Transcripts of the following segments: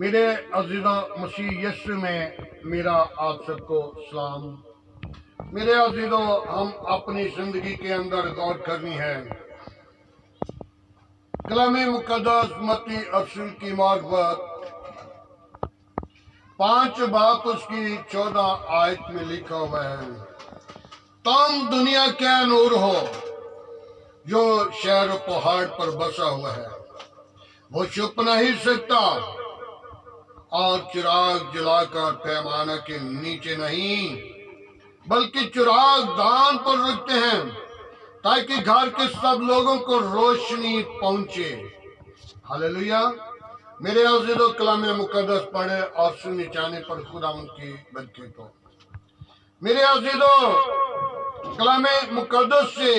मेरे अजीज़ा मसीह यीशु में मेरा आप सबको सलाम। मेरे अजीज़ों, हम अपनी जिंदगी के अंदर गौर करनी है। कलामे मुकद्दस मत्ती रसूल की मार्फत 5 बाब उसकी 14 आयत में लिखा हुआ है, तुम दुनिया के नूर हो जो शहर पहाड़ पर बसा हुआ है। वो छुप नहीं सकता और चिराग जलाकर पैमाना के नीचे नहीं बल्कि चिराग दान पर रखते हैं ताकि घर के सब लोगों को रोशनी पहुंचे। हालेलुया। मेरे अज़ीज़ों, कलाम मुकद्दस पढ़े और सुनने जाने पर खुदावंद की बरकत हो। मेरे अज़ीज़ों, कलाम मुकद्दस से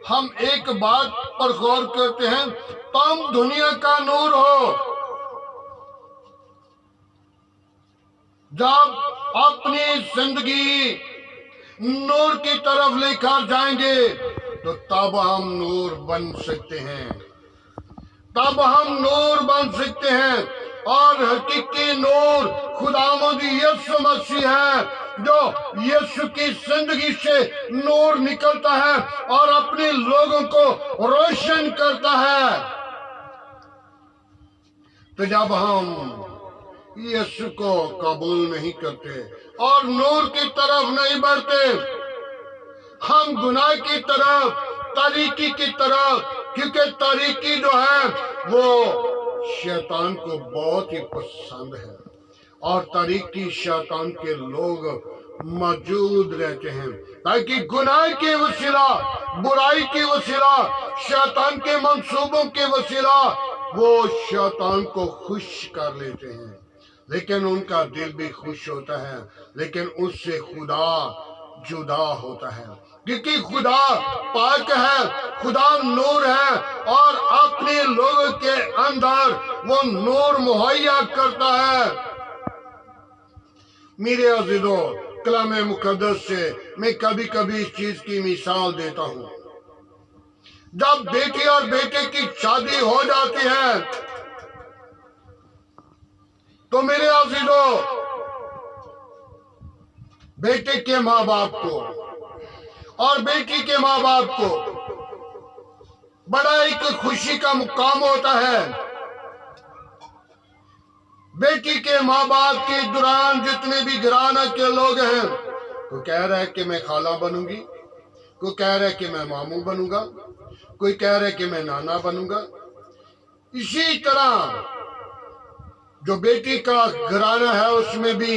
हम एक बात पर गौर करते हैं, तुम दुनिया का नूर हो। जब अपनी जिंदगी नूर की तरफ लेकर जाएंगे तो तब हम नूर बन सकते हैं, तब हम नूर बन सकते हैं। और हकीकी नूर खुदावंद यीशु मसीह है, जो यीशु की जिंदगी से नूर निकलता है और अपने लोगों को रोशन करता है। तो जब हम यीशु को कबूल नहीं करते और नूर की तरफ नहीं बढ़ते, हम गुनाह की तरफ, तारीकी की तरफ, क्योंकि तारीकी जो है वो शैतान को बहुत ही पसंद है और तारीकी शैतान के लोग मौजूद रहते हैं ताकि गुनाह के वसीला, बुराई के वसीला, शैतान के मंसूबों के वसीला वो शैतान को खुश कर लेते हैं। लेकिन उनका दिल भी खुश होता है, लेकिन उससे खुदा जुदा होता है, क्योंकि खुदा पाक है, खुदा नूर है और अपने लोगों के अंदर वो नूर मुहैया करता है। मेरे अज़ीज़ों, कलाम मुकद्दस से मैं कभी कभी इस चीज की मिसाल देता हूँ। जब बेटी और बेटे की शादी हो जाती है तो मेरे अज़ीज़ों, बेटे के माँ बाप को और बेटी के माँ बाप को बड़ा एक खुशी का मुकाम होता है। बेटी के माँ बाप के दौरान जितने भी घराना के लोग हैं, कोई कह रहा है कि मैं खाला बनूंगी, कोई कह रहा है कि मैं मामू बनूंगा, कोई कह रहा है कि मैं नाना बनूंगा। इसी तरह जो बेटी का घराना है उसमें भी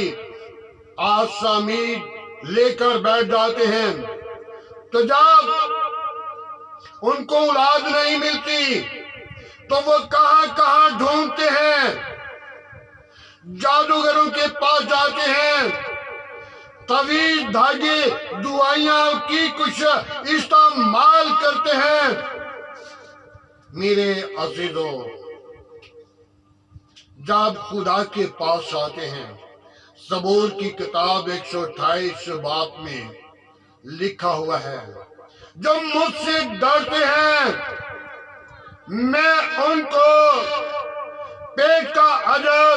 आसामीद लेकर बैठ जाते हैं। तो जब उनको औलाद नहीं मिलती तो वो कहां कहां ढूंढते हैं, जादूगरों के पास जाते हैं, तवीज, धागे, दुआइयां की कुछ इस्तेमाल करते हैं। मेरे अज़ीज़ों, जब खुदा के पास आते हैं, ज़बूर की किताब 128 बाब में लिखा हुआ है, जो मुझसे डरते हैं मैं उनको पेट का अजर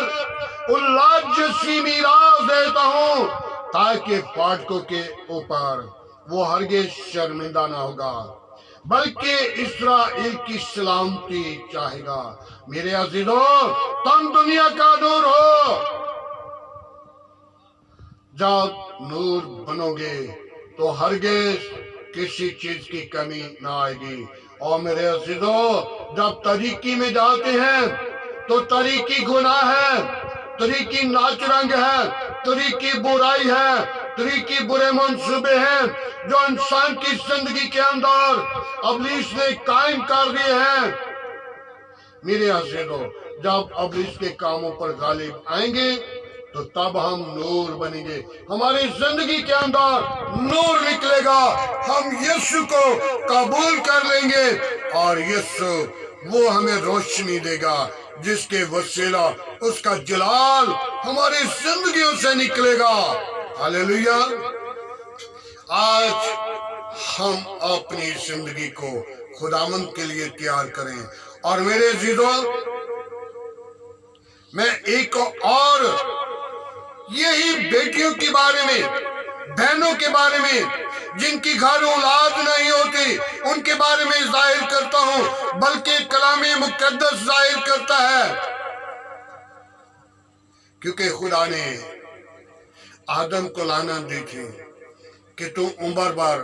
उल्लास जैसी मीरास देता हूं, ताकि फाटकों के ऊपर वो हरगिज़ शर्मिंदा ना होगा, बल्कि इस्राएल की सलामती चाहेगा। मेरे अज़ीज़ों, तुम दुनिया का नूर हो। जब नूर बनोगे तो हरगिज़ किसी चीज की कमी ना आएगी। और मेरे अज़ीज़ों, जब तरीकी में जाते हैं तो तरीकी गुनाह है, तरीकी नाच रंग है, तरीकी बुराई है, तरीकी बुरे मंसूबे हैं जो इंसान की जिंदगी के अंदर इब्लीस ने कायम कर दिए हैं। मेरे अज़ीज़ों, जब इब्लीस के कामों पर गालिब आएंगे तो तब हम नूर बनेंगे, हमारी जिंदगी के अंदर नूर निकलेगा, हम यीशु को कबूल कर लेंगे और यीशु वो हमें रोशनी देगा जिसके वसीला उसका जलाल हमारी जिंदगियों से निकलेगा। हालेलुया। आज हम अपनी जिंदगी को खुदावंद के लिए तैयार करें। और मेरे अज़ीज़ों, میں ایک اور یہی بیٹیوں کے بارے میں، بہنوں کے بارے میں جن کی گھر اولاد نہیں ہوتی، ان کے بارے میں ظاہر کرتا ہوں، بلکہ کلام مقدس ظاہر کرتا ہے، کیونکہ خدا نے آدم کو لعنت دی تھی کہ تو عمر بھر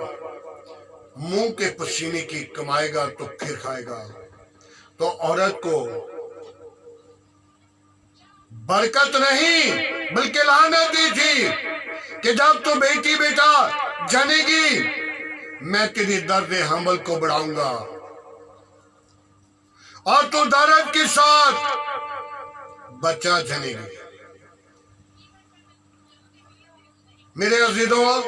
منہ کے پسینے کی کمائے گا تو پھر کھائے گا، تو عورت کو برکت نہیں بلکہ لعنت دی تھی کہ جب تو بیٹا جنے گی میں تیری درد حمل کو بڑھاؤں گا اور تو درد کے ساتھ بچہ جنے گی۔ میرے عزیزوں،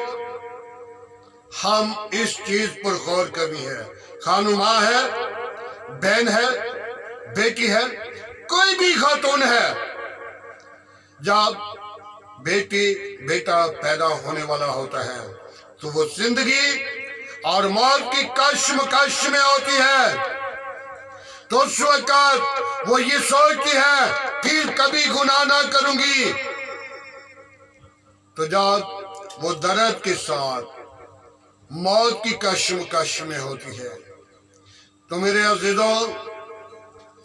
ہم اس چیز پر غور کرنی ہے، خانم ماں ہے، بہن ہے، بیٹی ہے، کوئی بھی خاتون ہے، جب بیٹا پیدا ہونے والا ہوتا ہے تو وہ زندگی اور موت کی کشمکش میں ہوتی ہے، تو اس وقت وہ یہ سوچتی ہے پھر کبھی گناہ نہ کروں گی، تو جب وہ درد کے ساتھ موت کی کشمکش میں ہوتی ہے، تو میرے عزیزوں،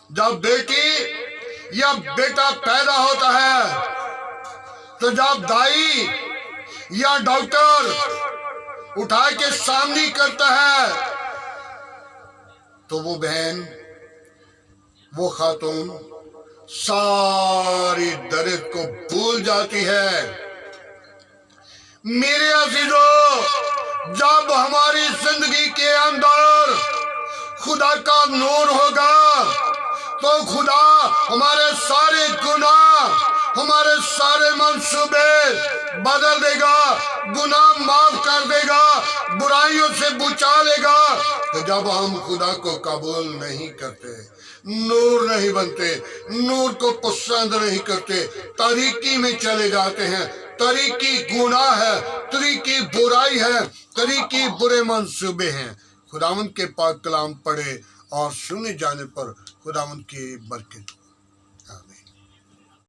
جب بیٹی یا بیٹا پیدا ہوتا ہے تو جب دائی یا ڈاکٹر اٹھا کے سامنے کرتا ہے تو وہ بہن، وہ خاتون ساری درد کو بھول جاتی ہے۔ میرے عزیزوں، جب ہماری زندگی کے اندر خدا کا نور ہوگا تو خدا ہمارے سارے گناہ، ہمارے سارے منصوبے بدل دے گا، گناہ معاف کر دے گا، برائیوں سے بچا لے گا۔ تو جب ہم خدا کو قبول نہیں کرتے، نور نہیں بنتے، نور کو پسند نہیں کرتے، تاریکی میں چلے جاتے ہیں، تاریکی گناہ ہے، تاریکی برائی ہے، تاریکی برے منصوبے ہیں۔ خداوند کے پاک کلام پڑھے اور سنے جانے پر خداوند کی برکت ہو۔